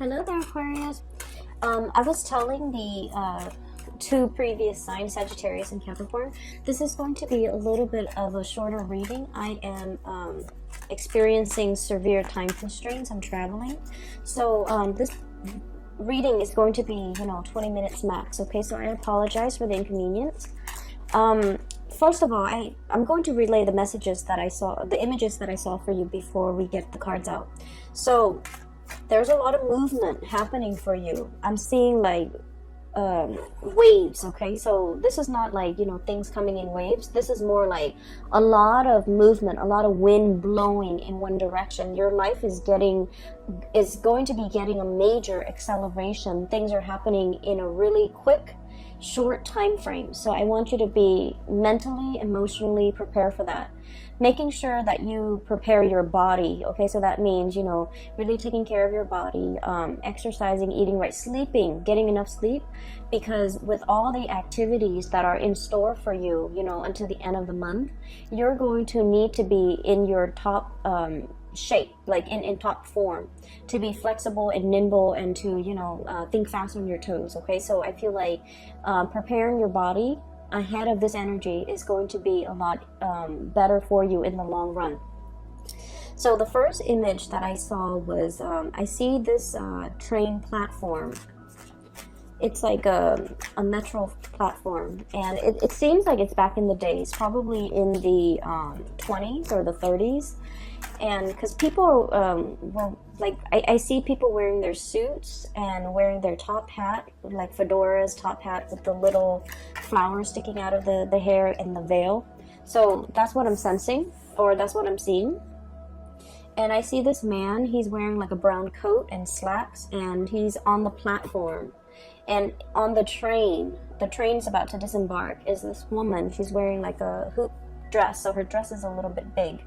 Hello there, Aquarius. I was telling the two previous signs, Sagittarius and Capricorn, this is going to be a little bit of a shorter reading. I am experiencing severe time constraints. I'm traveling. So this reading is going to be, 20 minutes max. Okay, so I apologize for the inconvenience. First of all, I'm going to relay the messages that I saw, the images that I saw for you before we get the cards out. So there's a lot of movement happening for you. I'm seeing like waves. Okay, so this is not like things coming in waves. This is more like a lot of movement, a lot of wind blowing in one direction. Your life is going to be getting a major acceleration. Things are happening in a really quick, short time frame. So I want you to be mentally, emotionally prepared for that. Making sure that you prepare your body. Okay, so that means really taking care of your body, exercising, eating right, sleeping, getting enough sleep, because with all the activities that are in store for you until the end of the month, you're going to need to be in your top shape, like in top form, to be flexible and nimble and to think fast on your toes. Okay, so I feel like preparing your body ahead of this energy is going to be a lot better for you in the long run. So the first image that I saw was I see this train platform. It's like a metro platform, and it seems like it's back in the days, probably in the 20s or the 30s. And because people were like, I see people wearing their suits and wearing their top hat, like fedoras, top hat with the little flowers sticking out of the hair and the veil. So that's what I'm sensing, or that's what I'm seeing. And I see this man, he's wearing like a brown coat and slacks, and he's on the platform. And on the train's about to disembark, is this woman. She's wearing like a hoop dress, so her dress is a little bit big.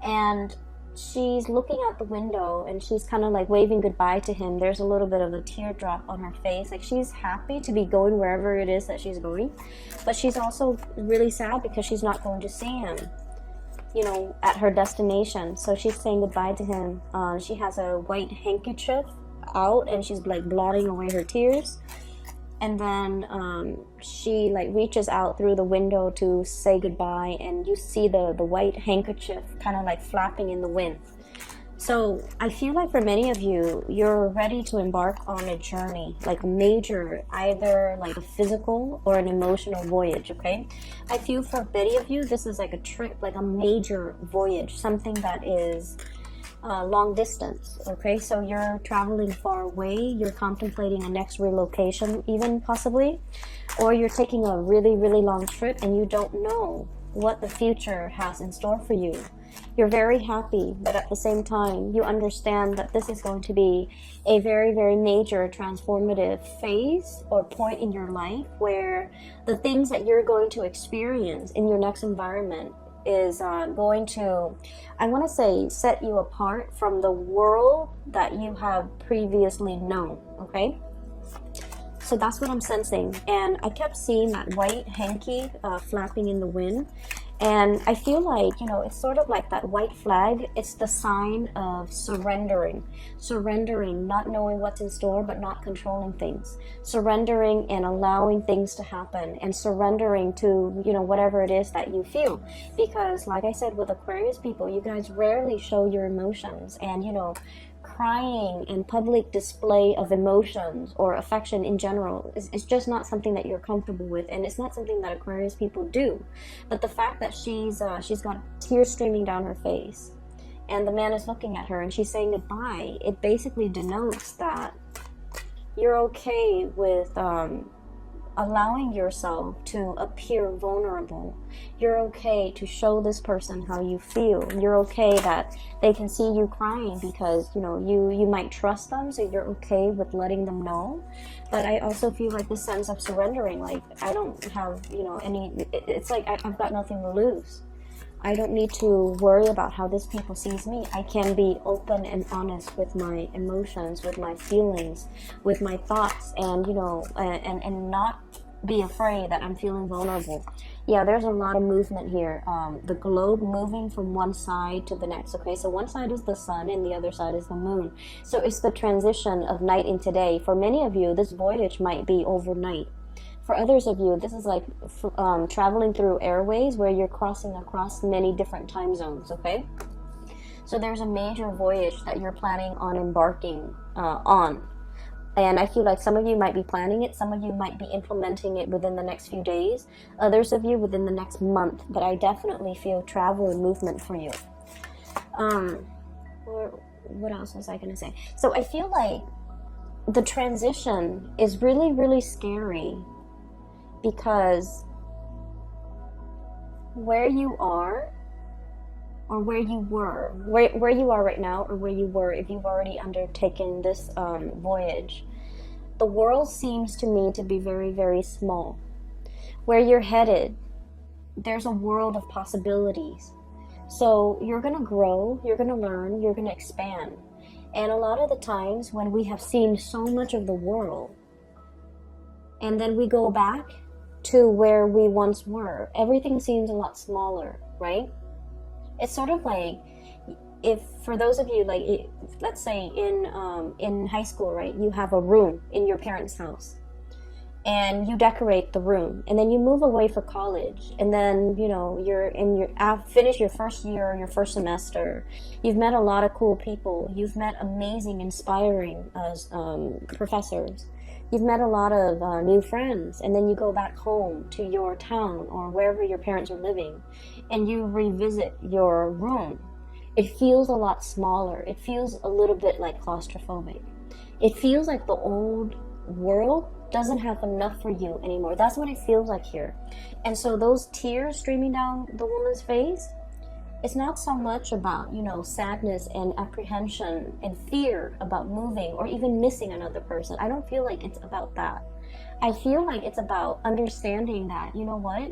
And she's looking out the window and she's kind of like waving goodbye to him. There's a little bit of a teardrop on her face. Like, she's happy to be going wherever it is that she's going, but she's also really sad because she's not going to see him, at her destination. So she's saying goodbye to him. She has a white handkerchief out and she's like blotting away her tears. And then she like reaches out through the window to say goodbye, and you see the white handkerchief kind of like flapping in the wind. So I feel like for many of you, you're ready to embark on a journey, like a major, either like a physical or an emotional voyage. Okay, I feel for many of you, this is like a trip, like a major voyage, something that is long distance. Okay, so you're traveling far away, you're contemplating a next relocation even possibly, or you're taking a really long trip and you don't know what the future has in store for you. You're very happy, but at the same time you understand that this is going to be a very major transformative phase or point in your life, where the things that you're going to experience in your next environment is going to, I want to say, set you apart from the world that you have previously known. Okay, so that's what I'm sensing. And I kept seeing that white hanky flapping in the wind, and I feel like it's sort of like that white flag. It's the sign of surrendering, not knowing what's in store but not controlling things, surrendering and allowing things to happen, and surrendering to whatever it is that you feel. Because like I said, with Aquarius people, you guys rarely show your emotions, and crying and public display of emotions or affection in general is just not something that you're comfortable with, and it's not something that Aquarius people do. But the fact that she's got tears streaming down her face, and the man is looking at her and she's saying goodbye, it basically denotes that you're okay with allowing yourself to appear vulnerable. You're okay to show this person how you feel. You're okay that they can see you crying because you might trust them, so you're okay with letting them know. But I also feel like this sense of surrendering, like, I don't have it's like I've got nothing to lose. I don't need to worry about how this people sees me. I can be open and honest with my emotions, with my feelings, with my thoughts, and and not be afraid, that I'm feeling vulnerable. Yeah, there's a lot of movement here. The globe moving from one side to the next. Okay, so one side is the sun and the other side is the moon. So it's the transition of night into day. For many of you, this voyage might be overnight. For others of you, this is like traveling through airways where you're crossing across many different time zones. Okay, so there's a major voyage that you're planning on embarking on. And I feel like some of you might be planning it, some of you might be implementing it within the next few days, others of you within the next month, but I definitely feel travel and movement for you. What else was I going to say? So I feel like the transition is really, really scary, because where you are, or where you were, where you are right now, or where you were if you've already undertaken this voyage, the world seems to me to be very, very small. Where you're headed, there's a world of possibilities. So you're going to grow, you're going to learn, you're going to expand. And a lot of the times when we have seen so much of the world, and then we go back to where we once were, everything seems a lot smaller, right? It's sort of like, if for those of you, like, let's say in high school, right, you have a room in your parents' house and you decorate the room, and then you move away for college, and then, you know, finish your first year, your first semester, you've met a lot of cool people, you've met amazing, inspiring professors, you've met a lot of new friends, and then you go back home to your town or wherever your parents are living, and you revisit your room. It feels a lot smaller. It feels a little bit like claustrophobic. It feels like the old world doesn't have enough for you anymore. That's what it feels like here. And so those tears streaming down the woman's face, it's not so much about, you know, sadness and apprehension and fear about moving or even missing another person. I don't feel like it's about that. I feel like it's about understanding that, you know what?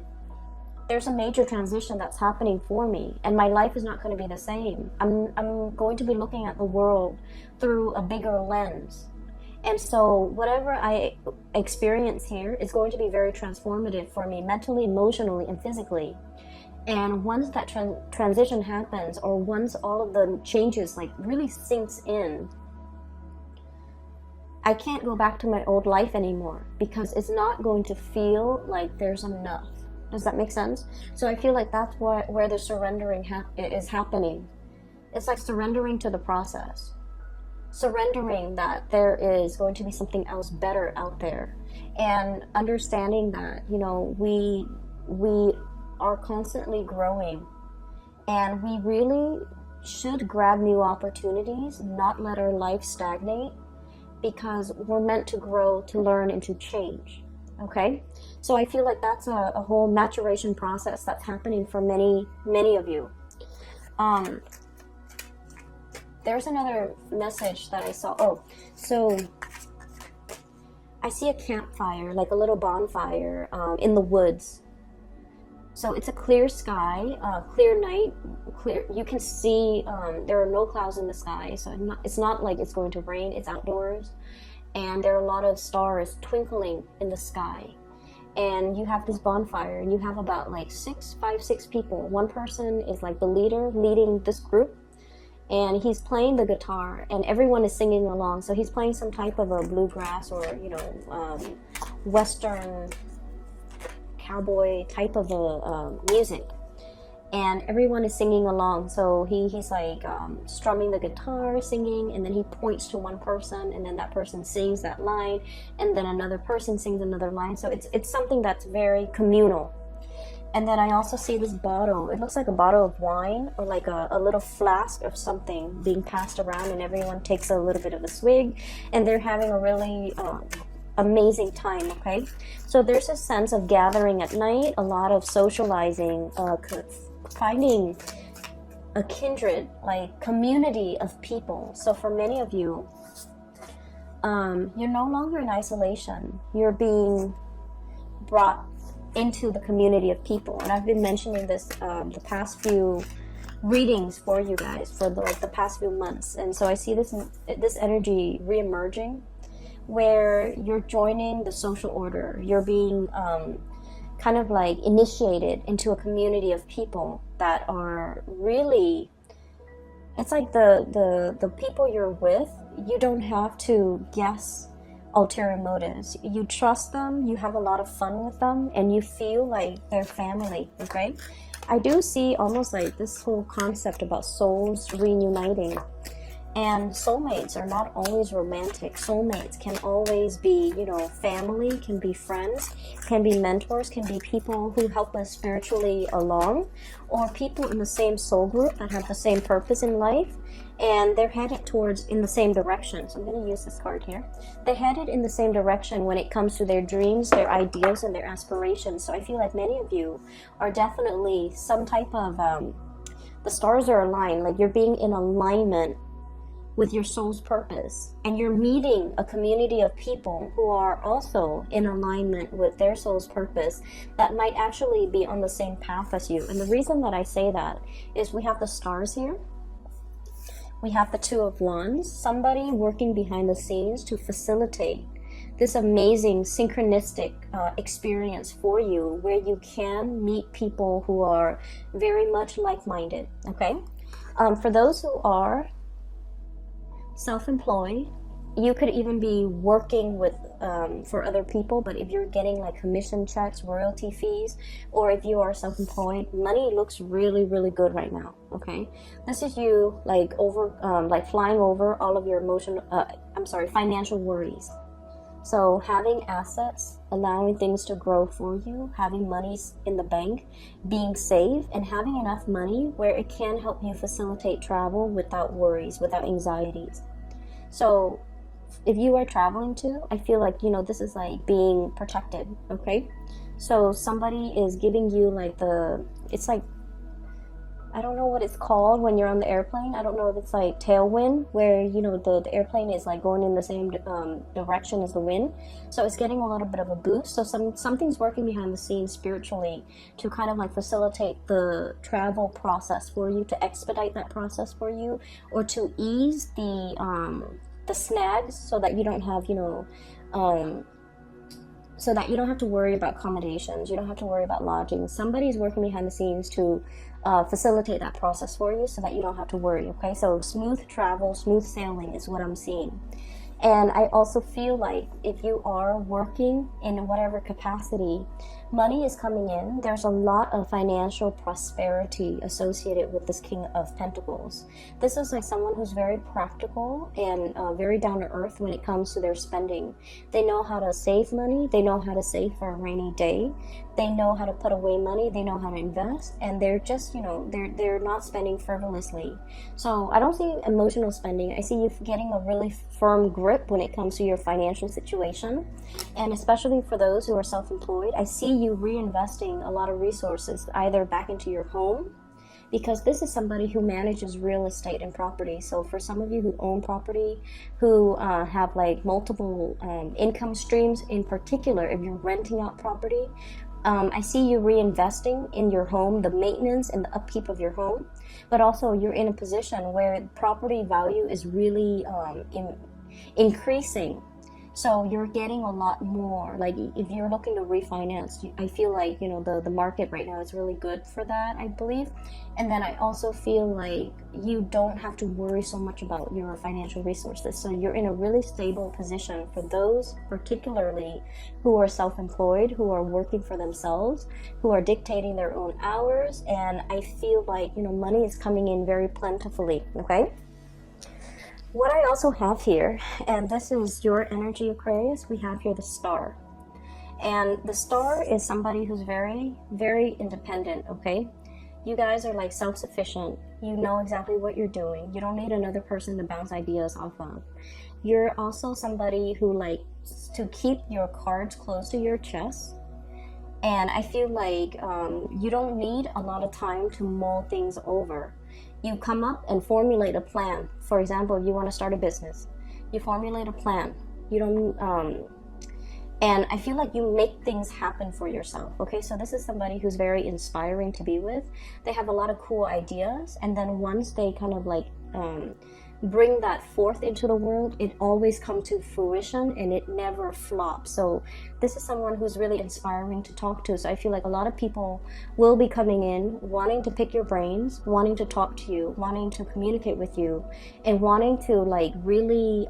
There's a major transition that's happening for me, and my life is not going to be the same. I'm going to be looking at the world through a bigger lens. And so whatever I experience here is going to be very transformative for me, mentally, emotionally, and physically. And once that transition happens, or once all of the changes like really sinks in, I can't go back to my old life anymore, because it's not going to feel like there's enough. Does that make sense? So I feel like that's where the surrendering is happening. It's like surrendering to the process. Surrendering that there is going to be something else better out there. And understanding that, you know, we are constantly growing. And we really should grab new opportunities, not let our life stagnate, because we're meant to grow, to learn, and to change. Okay, so I feel like that's a whole maturation process that's happening for many of you. There's another message that I saw. Oh, so I see a campfire, like a little bonfire in the woods. So it's a clear sky, clear night, clear. You can see there are no clouds in the sky, so it's not like it's going to rain. It's outdoors. And there are a lot of stars twinkling in the sky. And you have this bonfire, and you have about like 6 people. One person is like the leader, leading this group, and he's playing the guitar, and everyone is singing along. So he's playing some type of a bluegrass or, you know, Western cowboy type of a music. And everyone is singing along. So he's like strumming the guitar, singing, and then he points to one person, and then that person sings that line, and then another person sings another line. So it's something that's very communal. And then I also see this bottle. It looks like a bottle of wine, or like a little flask of something being passed around, and everyone takes a little bit of a swig, and they're having a really amazing time. Okay, so there's a sense of gathering at night, a lot of socializing, finding a kindred, like community of people. So for many of you, you're no longer in isolation. You're being brought into the community of people. And I've been mentioning this the past few readings for you guys for the past few months. And so I see this energy re-emerging, where you're joining the social order. You're being kind of like initiated into a community of people that are really, it's like the people you're with, you don't have to guess ulterior motives. You trust them, you have a lot of fun with them, and you feel like they're family, okay? I do see almost like this whole concept about souls reuniting. And soulmates are not always romantic. Soulmates can always be, you know, family, can be friends, can be mentors, can be people who help us spiritually along, or people in the same soul group that have the same purpose in life, and they're headed towards in the same direction. So I'm going to use this card here. They're headed in the same direction when it comes to their dreams, their ideas, and their aspirations. So I feel like many of you are definitely some type of, the stars are aligned, like you're being in alignment with your soul's purpose, and you're meeting a community of people who are also in alignment with their soul's purpose that might actually be on the same path as you. And the reason that I say that is we have the stars here, we have the Two of Wands, somebody working behind the scenes to facilitate this amazing synchronistic experience for you, where you can meet people who are very much like-minded, okay? For those who are self-employed, you could even be working with for other people, but if you're getting like commission checks, royalty fees, or if you are self-employed, money looks really, really good right now, okay? This is you like like flying over all of your financial worries. So having assets, allowing things to grow for you, having money in the bank, being safe, and having enough money where it can help you facilitate travel without worries, without anxieties. So if you are traveling too, I feel like, you know, this is like being protected, okay? So somebody is giving you like it's like, I don't know what it's called when you're on the airplane. I don't know if it's like tailwind, where, you know, the airplane is like going in the same direction as the wind. So it's getting a little bit of a boost. So something's working behind the scenes spiritually to kind of like facilitate the travel process for you, to expedite that process for you, or to ease the snags so that you don't have, you know, so that you don't have to worry about accommodations, you don't have to worry about lodging. Somebody's working behind the scenes to facilitate that process for you so that you don't have to worry, okay? So smooth travel, smooth sailing is what I'm seeing. And I also feel like if you are working in whatever capacity, money is coming in. There's a lot of financial prosperity associated with this King of Pentacles. This is like someone who's very practical and very down to earth when it comes to their spending. They know how to save money. They know how to save for a rainy day. They know how to put away money. They know how to invest. And they're just, you know, they're not spending frivolously. So I don't see emotional spending. I see you getting a really firm grip when it comes to your financial situation. And especially for those who are self-employed, I see you reinvesting a lot of resources either back into your home, because this is somebody who manages real estate and property. So for some of you who own property, who have like multiple income streams, in particular if you're renting out property, I see you reinvesting in your home, the maintenance and the upkeep of your home, but also you're in a position where property value is really increasing. So you're getting a lot more. Like if you're looking to refinance, I feel like, you know, the market right now is really good for that, I believe. And then I also feel like you don't have to worry so much about your financial resources. So you're in a really stable position for those particularly who are self-employed, who are working for themselves, who are dictating their own hours. And I feel like, you know, money is coming in very plentifully, okay? What I also have here, and this is your energy, Aquarius, we have here the Star. And the Star is somebody who's very, very independent, okay? You guys are like self-sufficient. You know exactly what you're doing. You don't need another person to bounce ideas off of. You're also somebody who likes to keep your cards close to your chest. And I feel like you don't need a lot of time to mull things over. You come up and formulate a plan. For example, if you want to start a business, you formulate a plan. You don't, and I feel like you make things happen for yourself. Okay, so this is somebody who's very inspiring to be with. They have a lot of cool ideas, and then once they kind of like bring that forth into the world, it always comes to fruition and it never flops. So this is someone who's really inspiring to talk to. So I feel like a lot of people will be coming in wanting to pick your brains, wanting to talk to you, wanting to communicate with you, and wanting to like really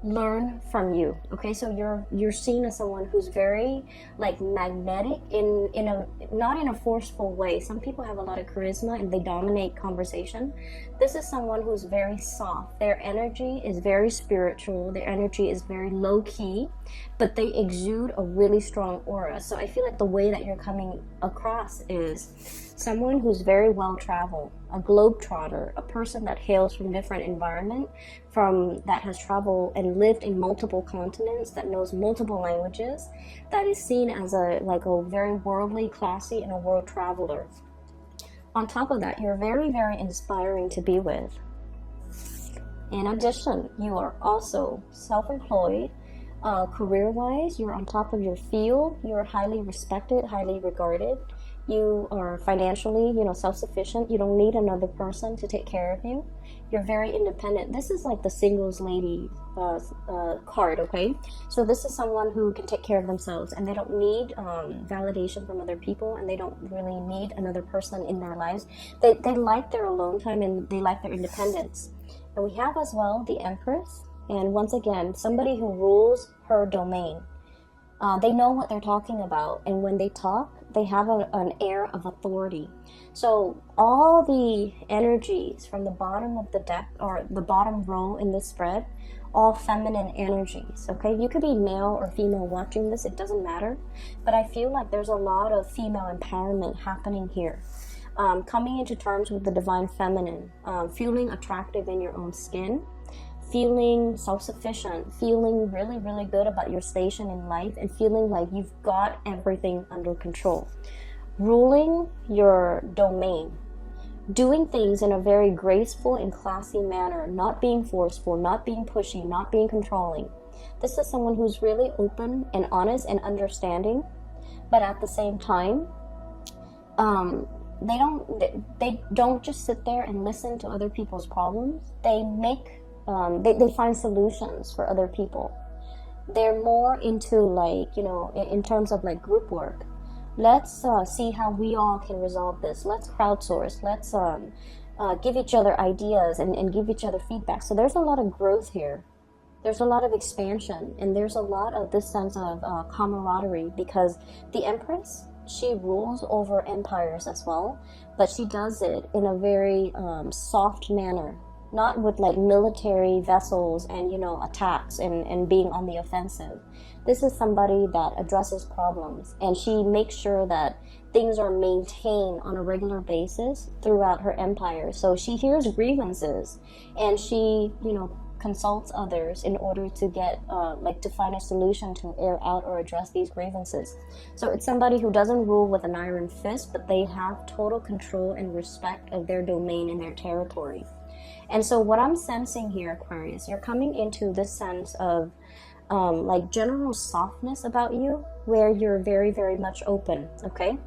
learn from you. Okay, so you're seen as someone who's very like magnetic in a not in a forceful way. Some people have a lot of charisma and they dominate conversation. This is someone who's very soft. Their energy is very spiritual, their energy is very low-key, but they exude a really strong aura. So I feel like the way that you're coming across is someone who's very well traveled, a globetrotter, a person that hails from different environment, that has traveled and lived in multiple continents, that knows multiple languages, that is seen as a very worldly, classy, and a world traveler. On top of that, you're very, very inspiring to be with. In addition, you are also self-employed. Career-wise, you're on top of your field. You're highly respected, highly regarded. You are financially, self-sufficient. You don't need another person to take care of you. You're very independent. This is like the singles lady card, okay? So this is someone who can take care of themselves, and they don't need validation from other people, and they don't really need another person in their lives. They like their alone time, and they like their independence. And we have as well the Empress, and once again, somebody who rules her domain. They know what they're talking about, and when they talk, they have an air of authority. So all the energies from the bottom of the deck, or the bottom row in this spread, all feminine energies, okay? You could be male or female watching this, it doesn't matter. But I feel like there's a lot of female empowerment happening here. Coming into terms with the divine feminine, feeling attractive in your own skin, feeling self-sufficient, feeling really, really good about your station in life, and feeling like you've got everything under control. Ruling your domain, doing things in a very graceful and classy manner, not being forceful, not being pushy, not being controlling. This is someone who's really open and honest and understanding, but at the same time, they don't just sit there and listen to other people's problems. They they find solutions for other people. They're more into in terms of like group work. Let's see how we all can resolve this. Let's crowdsource. Let's give each other ideas and give each other feedback. So there's a lot of growth here. There's a lot of expansion, and there's a lot of this sense of camaraderie, because the Empress, she rules over empires as well, but she does it in a very soft manner. Not with like military vessels and attacks and being on the offensive. This is somebody that addresses problems, and she makes sure that things are maintained on a regular basis throughout her empire. So she hears grievances, and she consults others in order to get to find a solution to air out or address these grievances. So it's somebody who doesn't rule with an iron fist, but they have total control and respect of their domain and their territory. And so what I'm sensing here, Aquarius, you're coming into this sense of general softness about you, where you're very, very much open, okay?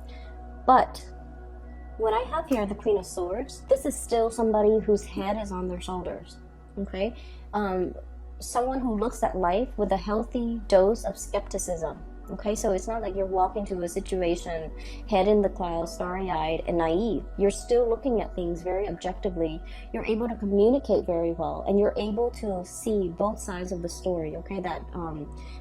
But when I have here the Queen of Swords, this is still somebody whose head is on their shoulders, okay? Someone who looks at life with a healthy dose of skepticism. Okay, so it's not like you're walking to a situation head in the clouds, starry-eyed and naive. You're still looking at things very objectively. You're able to communicate very well, and you're able to see both sides of the story, okay? That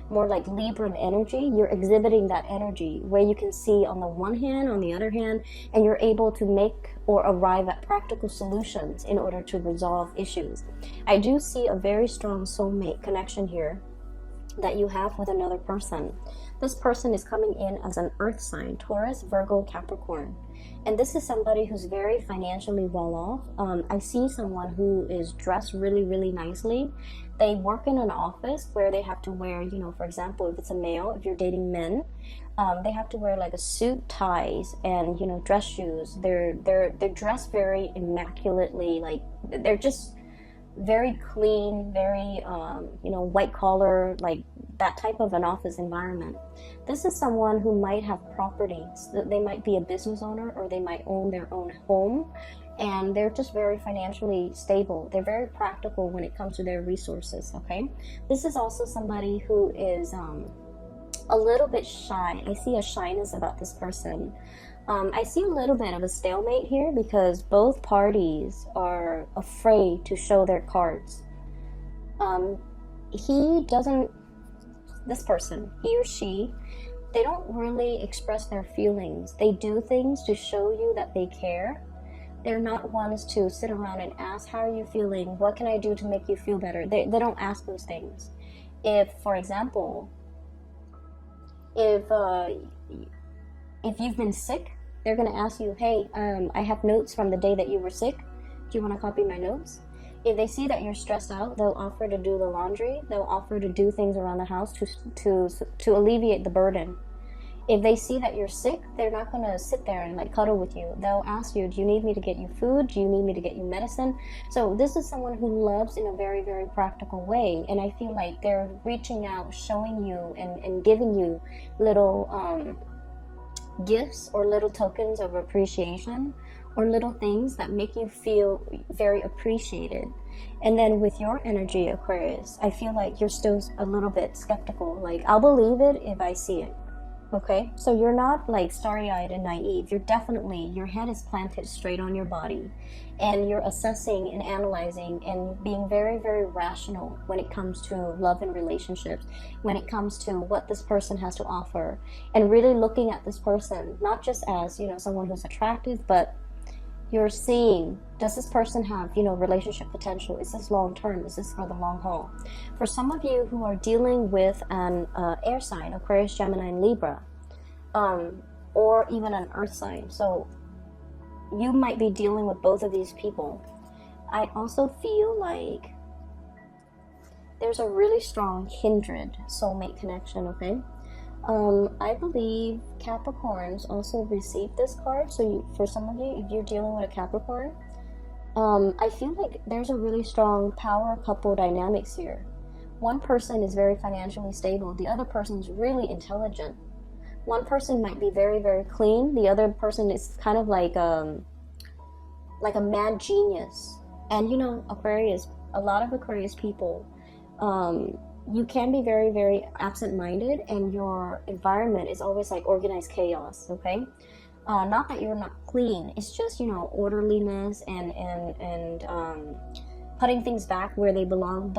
more like Libran energy, you're exhibiting that energy where you can see on the one hand, on the other hand, and you're able to make or arrive at practical solutions in order to resolve issues. I do see a very strong soulmate connection here that you have with another person. This person is coming in as an earth sign, Taurus, Virgo, Capricorn. And this is somebody who's very financially well off. I see someone who is dressed really, really nicely. They work in an office where they have to wear, for example, if it's a male, if you're dating men, they have to wear like a suit, ties, and, dress shoes. They're dressed very immaculately, like they're just very clean, very, white collar, like that type of an office environment. This is someone who might have properties. They might be a business owner, or they might own their own home, and they're just very financially stable. They're very practical when it comes to their resources, okay? This is also somebody who is a little bit shy. I see a shyness about this person. I see a little bit of a stalemate here because both parties are afraid to show their cards. This person, he or she, they don't really express their feelings. They do things to show you that they care. They're not ones to sit around and ask, how are you feeling? What can I do to make you feel better? They don't ask those things. If, for example, if you've been sick, they're going to ask you, hey, I have notes from the day that you were sick. Do you want to copy my notes? If they see that you're stressed out, they'll offer to do the laundry. They'll offer to do things around the house to alleviate the burden. If they see that you're sick, they're not going to sit there and like cuddle with you. They'll ask you, do you need me to get you food? Do you need me to get you medicine? So this is someone who loves in a very, very practical way. And I feel like they're reaching out, showing you and giving you little gifts or little tokens of appreciation, or little things that make you feel very appreciated. And then with your energy, Aquarius, I feel like you're still a little bit skeptical. Like, I'll believe it if I see it. Okay, so you're not like starry-eyed and naive. You're definitely, your head is planted straight on your body, and you're assessing and analyzing and being very, very rational when it comes to love and relationships, when it comes to what this person has to offer, and really looking at this person, not just as, you know, someone who's attractive, but you're seeing, does this person have, you know, relationship potential? Is this long-term? Is this for the long haul? For some of you who are dealing with an air sign, Aquarius, Gemini, and Libra, or even an earth sign, so you might be dealing with both of these people. I also feel like there's a really strong kindred soulmate connection, okay? I believe Capricorns also receive this card. So for some of you, if you're dealing with a Capricorn, I feel like there's a really strong power couple dynamics here. One person is very financially stable. The other person is really intelligent. One person might be very, very clean. The other person is kind of like a mad genius. And you know, Aquarius, a lot of Aquarius people, you can be very, very absent-minded, and your environment is always like organized chaos, okay? Not that you're not clean, it's just, you know, orderliness and putting things back where they belong.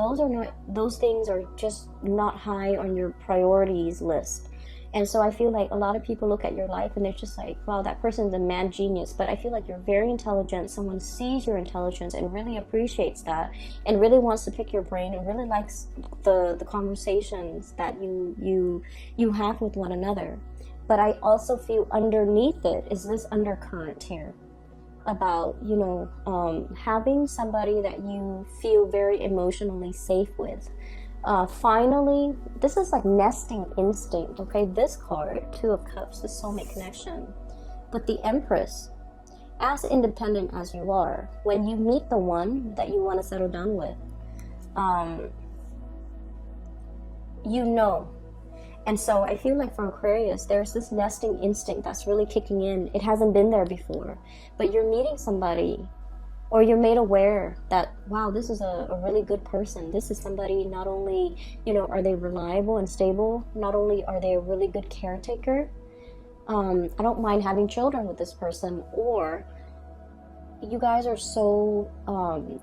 Those things are just not high on your priorities list. And so I feel like a lot of people look at your life and they're just like, wow, that person's a mad genius. But I feel like you're very intelligent. Someone sees your intelligence and really appreciates that, and really wants to pick your brain, and really likes the conversations that you have with one another. But I also feel underneath it is this undercurrent here about, you know, having somebody that you feel very emotionally safe with. Finally, this is like nesting instinct, okay? This card, Two of Cups, the soulmate connection. But the Empress, as independent as you are, when you meet the one that you want to settle down with, you know. And so I feel like for Aquarius, there's this nesting instinct that's really kicking in. It hasn't been there before, but you're meeting somebody, or you're made aware that, wow, this is a really good person. This is somebody, not only, you know, are they reliable and stable, not only are they a really good caretaker, I don't mind having children with this person, or you guys are so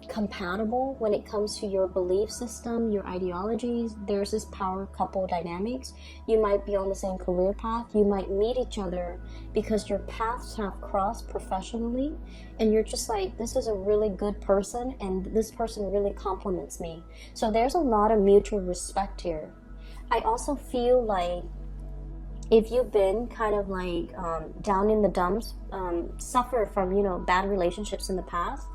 compatible when it comes to your belief system, your ideologies. There's this power couple dynamics. You might be on the same career path. You might meet each other because your paths have crossed professionally, and you're just like, this is a really good person, and this person really compliments me. So there's a lot of mutual respect here. I also feel like if you've been kind of like down in the dumps, suffer from, you know, bad relationships in the past,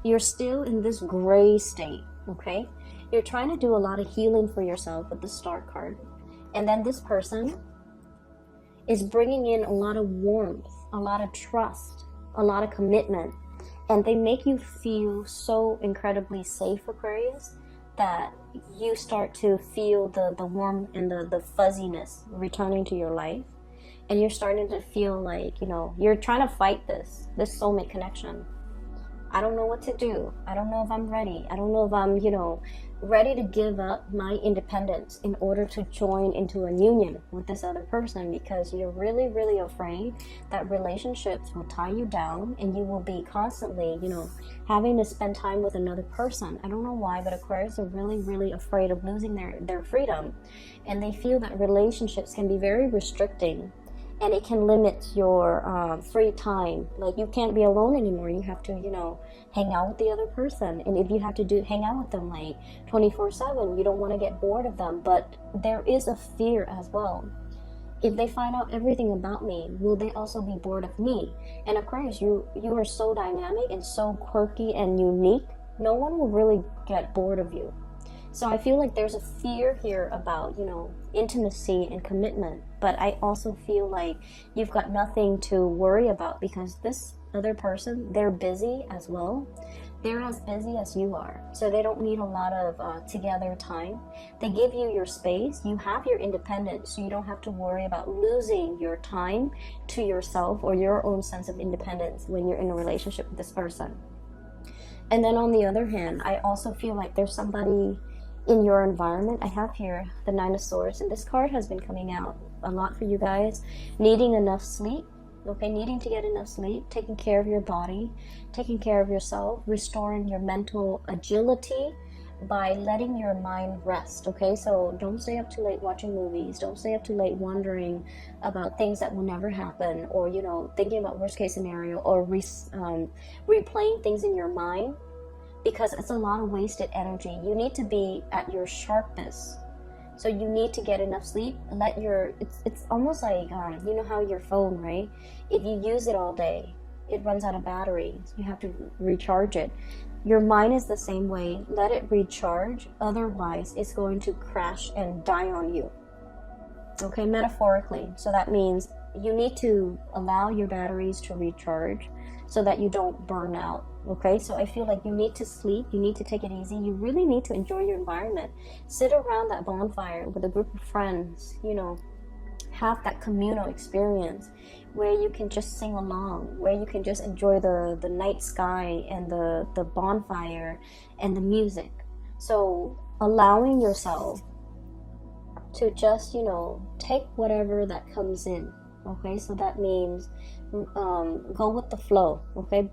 you're still in this gray state, okay? You're trying to do a lot of healing for yourself with the Star card. And then this person is bringing in a lot of warmth, a lot of trust, a lot of commitment. And they make you feel so incredibly safe, Aquarius, that you start to feel the warmth and the fuzziness returning to your life, and you're starting to feel like, you know, you're trying to fight this soulmate connection. I don't know what to do. I don't know if I'm ready. I don't know if I'm, ready to give up my independence in order to join into a union with this other person, because you're really, really afraid that relationships will tie you down and you will be constantly, having to spend time with another person. I don't know why, but Aquarius are really, really afraid of losing their freedom. And they feel that relationships can be very restricting, and it can limit your free time. Like, you can't be alone anymore. You have to, hang out with the other person. And if you have to hang out with them like 24/7, you don't want to get bored of them. But there is a fear as well. If they find out everything about me, will they also be bored of me? And Aquarius, you are so dynamic and so quirky and unique. No one will really get bored of you. So I feel like there's a fear here about, intimacy and commitment. But I also feel like you've got nothing to worry about, because this other person, they're busy as well. They're as busy as you are. So they don't need a lot of together time. They give you your space. You have your independence, so you don't have to worry about losing your time to yourself or your own sense of independence when you're in a relationship with this person. And then on the other hand, I also feel like there's somebody in your environment. I have here the Nine of Swords, and this card has been coming out a lot for you guys. Needing enough sleep, okay? Needing to get enough sleep, taking care of your body, taking care of yourself, restoring your mental agility by letting your mind rest, okay? So don't stay up too late watching movies. Don't stay up too late wondering about things that will never happen, or, thinking about worst case scenario, or replaying things in your mind, because it's a lot of wasted energy. You need to be at your sharpest. So you need to get enough sleep. It's almost like, you know how your phone, right? If you use it all day, it runs out of battery. So you have to recharge it. Your mind is the same way. Let it recharge. Otherwise, it's going to crash and die on you. Okay, metaphorically. So that means you need to allow your batteries to recharge so that you don't burn out. Okay, so I feel like you need to sleep, you need to take it easy, you really need to enjoy your environment. Sit around that bonfire with a group of friends, have that communal experience where you can just sing along, where you can just enjoy the night sky and the bonfire and the music. So allowing yourself to just, take whatever that comes in. Okay, so that means go with the flow. Okay,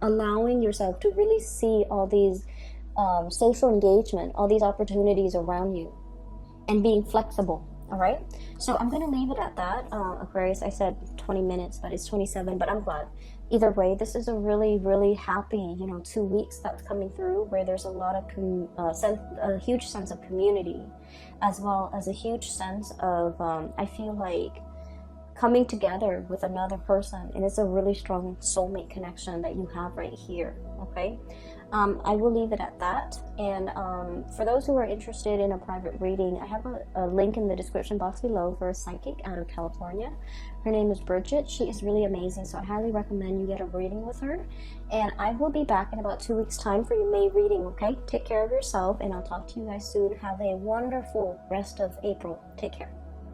allowing yourself to really see all these social engagement, all these opportunities around you, and being flexible. All right, so I'm gonna leave it at that. Aquarius, I said 20 minutes, but it's 27, but I'm glad. Either way, this is a really, really happy 2 weeks that's coming through, where there's a lot of a huge sense of community, as well as a huge sense of I feel like coming together with another person, and it's a really strong soulmate connection that you have right here. Okay, I will leave it at that. And for those who are interested in a private reading, I have a link in the description box below for a psychic out of California. Her name is Bridget. She is really amazing, so I highly recommend you get a reading with her. And I will be back in about 2 weeks time for your May reading. Okay, take care of yourself, and I'll talk to you guys soon. Have a wonderful rest of April. Take care.